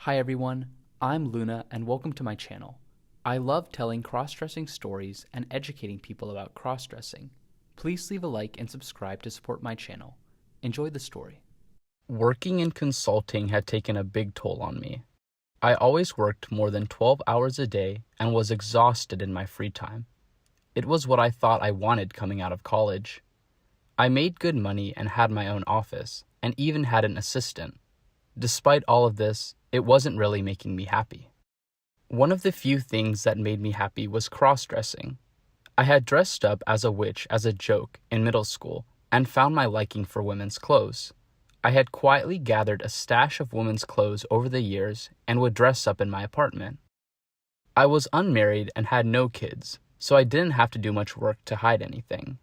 Hi everyone, I'm Luna and welcome to my channel. I love telling cross-dressing stories and educating people about cross-dressing. Please leave a like and subscribe to support my channel. Enjoy the story. Working in consulting had taken a big toll on me. I always worked more than 12 hours a day and was exhausted in my free time. It was what I thought I wanted coming out of college. I made good money and had my own office, and even had an assistant. Despite all of this, it wasn't really making me happy. One of the few things that made me happy was cross-dressing. I had dressed up as a witch as a joke in middle school and found my liking for women's clothes. I had quietly gathered a stash of women's clothes over the years and would dress up in my apartment. I was unmarried and had no kids, so I didn't have to do much work to hide anything.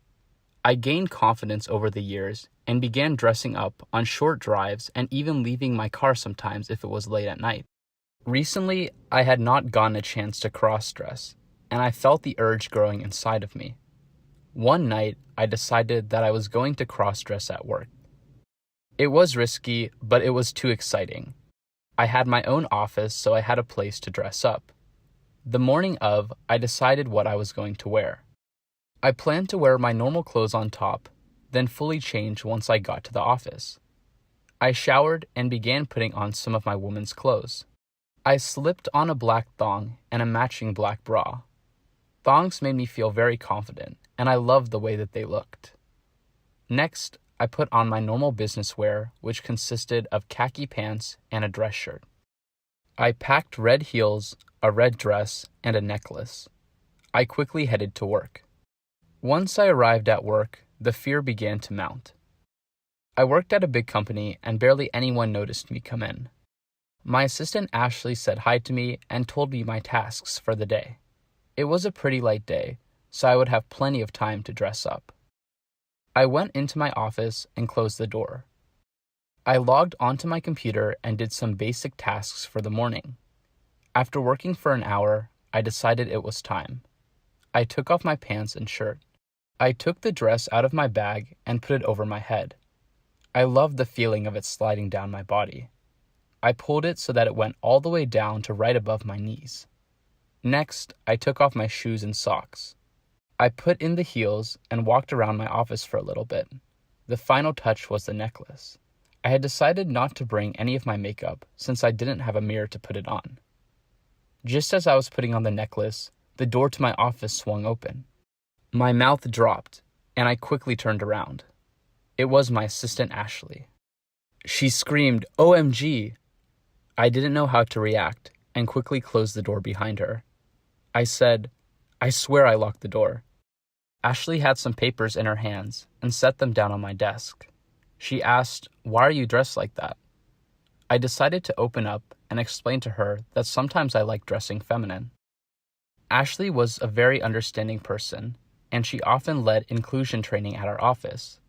I gained confidence over the years and began dressing up on short drives and even leaving my car sometimes if it was late at night. Recently, I had not gotten a chance to cross-dress, and I felt the urge growing inside of me. One night, I decided that I was going to cross-dress at work. It was risky, but it was too exciting. I had my own office, so I had a place to dress up. The morning of, I decided what I was going to wear. I planned to wear my normal clothes on top, then fully change once I got to the office. I showered and began putting on some of my woman's clothes. I slipped on a black thong and a matching black bra. Thongs made me feel very confident, and I loved the way that they looked. Next, I put on my normal business wear, which consisted of khaki pants and a dress shirt. I packed red heels, a red dress, and a necklace. I quickly headed to work. Once I arrived at work, the fear began to mount. I worked at a big company and barely anyone noticed me come in. My assistant Ashley said hi to me and told me my tasks for the day. It was a pretty light day, so I would have plenty of time to dress up. I went into my office and closed the door. I logged onto my computer and did some basic tasks for the morning. After working for an hour, I decided it was time. I took off my pants and shirt. I took the dress out of my bag and put it over my head. I loved the feeling of it sliding down my body. I pulled it so that it went all the way down to right above my knees. Next, I took off my shoes and socks. I put in the heels and walked around my office for a little bit. The final touch was the necklace. I had decided not to bring any of my makeup since I didn't have a mirror to put it on. Just as I was putting on the necklace, the door to my office swung open. My mouth dropped, and I quickly turned around. It was my assistant Ashley. She screamed, "OMG!" I didn't know how to react, and quickly closed the door behind her. I said, "I swear I locked the door." Ashley had some papers in her hands and set them down on my desk. She asked, "Why are you dressed like that?" I decided to open up and explain to her that sometimes I like dressing feminine. Ashley was a very understanding person, and she often led inclusion training at our office.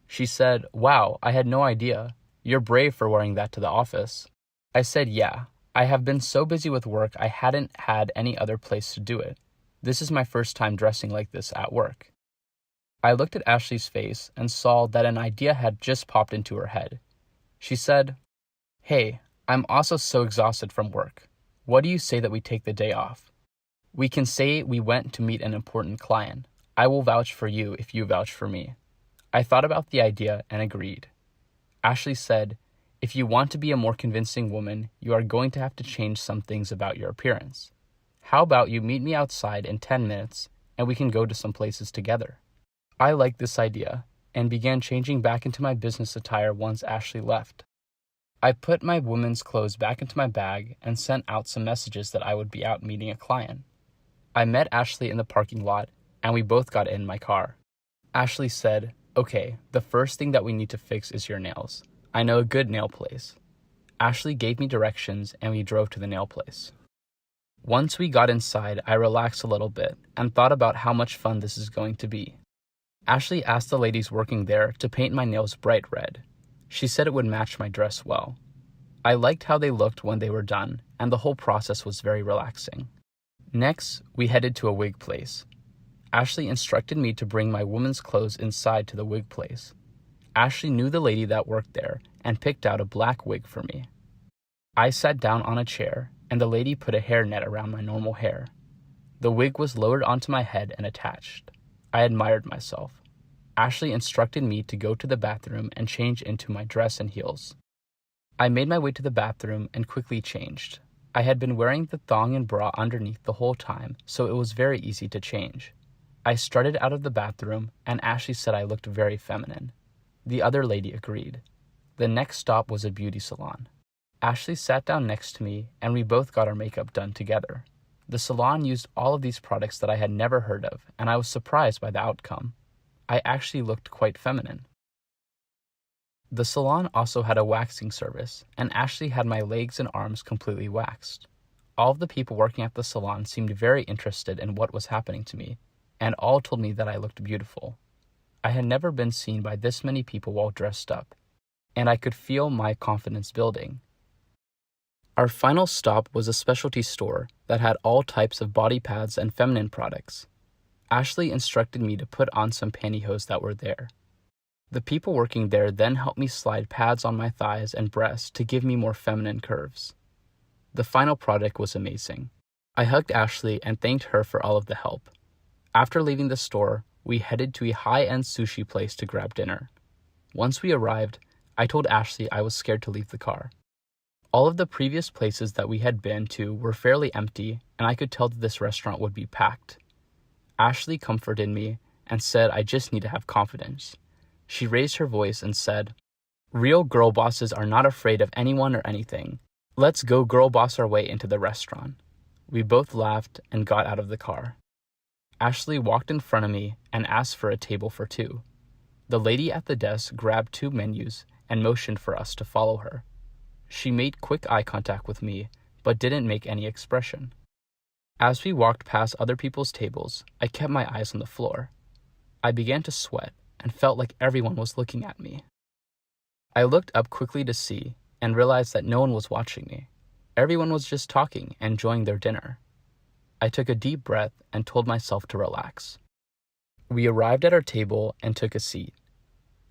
She said, "Wow, I had no idea. You're brave for wearing that to the office." I said, "Yeah, I have been so busy with work I hadn't had any other place to do it. This is my first time dressing like this at work." I looked at Ashley's face and saw that an idea had just popped into her head. She said, "Hey, I'm also so exhausted from work. What do you say that we take the day off? We can say we went to meet an important client. I will vouch for you if you vouch for me." I thought about the idea and agreed. Ashley said, "If you want to be a more convincing woman, you are going to have to change some things about your appearance. How about you meet me outside in 10 minutes and we can go to some places together?" I liked this idea and began changing back into my business attire once Ashley left. I put my women's clothes back into my bag and sent out some messages that I would be out meeting a client. I met Ashley in the parking lot and we both got in my car. Ashley said, "Okay, the first thing that we need to fix is your nails. I know a good nail place." Ashley gave me directions and we drove to the nail place. Once we got inside, I relaxed a little bit and thought about how much fun this is going to be. Ashley asked the ladies working there to paint my nails bright red. She said it would match my dress well. I liked how they looked when they were done, and the whole process was very relaxing. Next, we headed to a wig place. Ashley instructed me to bring my woman's clothes inside to the wig place. Ashley knew the lady that worked there and picked out a black wig for me. I sat down on a chair, and the lady put a hairnet around my normal hair. The wig was lowered onto my head and attached. I admired myself. Ashley instructed me to go to the bathroom and change into my dress and heels. I made my way to the bathroom and quickly changed. I had been wearing the thong and bra underneath the whole time, so it was very easy to change. I strutted out of the bathroom, and Ashley said I looked very feminine. The other lady agreed. The next stop was a beauty salon. Ashley sat down next to me, and we both got our makeup done together. The salon used all of these products that I had never heard of, and I was surprised by the outcome. I actually looked quite feminine. The salon also had a waxing service, and Ashley had my legs and arms completely waxed. All of the people working at the salon seemed very interested in what was happening to me, and all told me that I looked beautiful. I had never been seen by this many people while dressed up, and I could feel my confidence building. Our final stop was a specialty store that had all types of body pads and feminine products. Ashley instructed me to put on some pantyhose that were there. The people working there then helped me slide pads on my thighs and breasts to give me more feminine curves. The final product was amazing. I hugged Ashley and thanked her for all of the help. After leaving the store, we headed to a high-end sushi place to grab dinner. Once we arrived, I told Ashley I was scared to leave the car. All of the previous places that we had been to were fairly empty, and I could tell that this restaurant would be packed. Ashley comforted me and said I just need to have confidence. She raised her voice and said, "Real girl bosses are not afraid of anyone or anything. Let's go girl boss our way into the restaurant." We both laughed and got out of the car. Ashley walked in front of me and asked for a table for two. The lady at the desk grabbed 2 menus and motioned for us to follow her. She made quick eye contact with me, but didn't make any expression. As we walked past other people's tables, I kept my eyes on the floor. I began to sweat and felt like everyone was looking at me. I looked up quickly to see and realized that no one was watching me. Everyone was just talking and enjoying their dinner. I took a deep breath and told myself to relax. We arrived at our table and took a seat.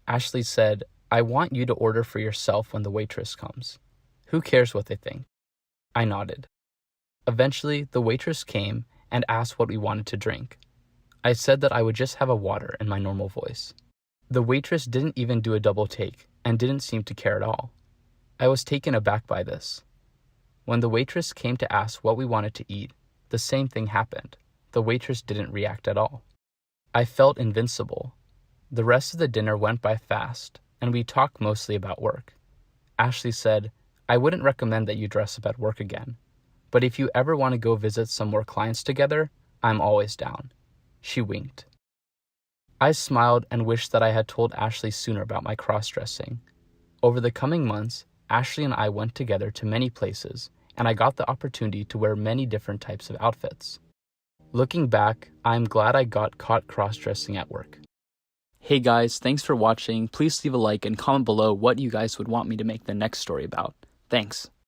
Ashley said, "I want you to order for yourself when the waitress comes. Who cares what they think?" I nodded. Eventually, the waitress came and asked what we wanted to drink. I said that I would just have a water in my normal voice. The waitress didn't even do a double take and didn't seem to care at all. I was taken aback by this. When the waitress came to ask what we wanted to eat, the same thing happened. The waitress didn't react at all. I felt invincible. The rest of the dinner went by fast, and we talked mostly about work. Ashley said, "I wouldn't recommend that you dress up at work again, but if you ever want to go visit some more clients together, I'm always down." She winked. I smiled and wished that I had told Ashley sooner about my cross-dressing. Over the coming months, Ashley and I went together to many places, and I got the opportunity to wear many different types of outfits. Looking back, I'm glad I got caught cross-dressing at work. Hey guys, thanks for watching. Please leave a like and comment below what you guys would want me to make the next story about. Thanks.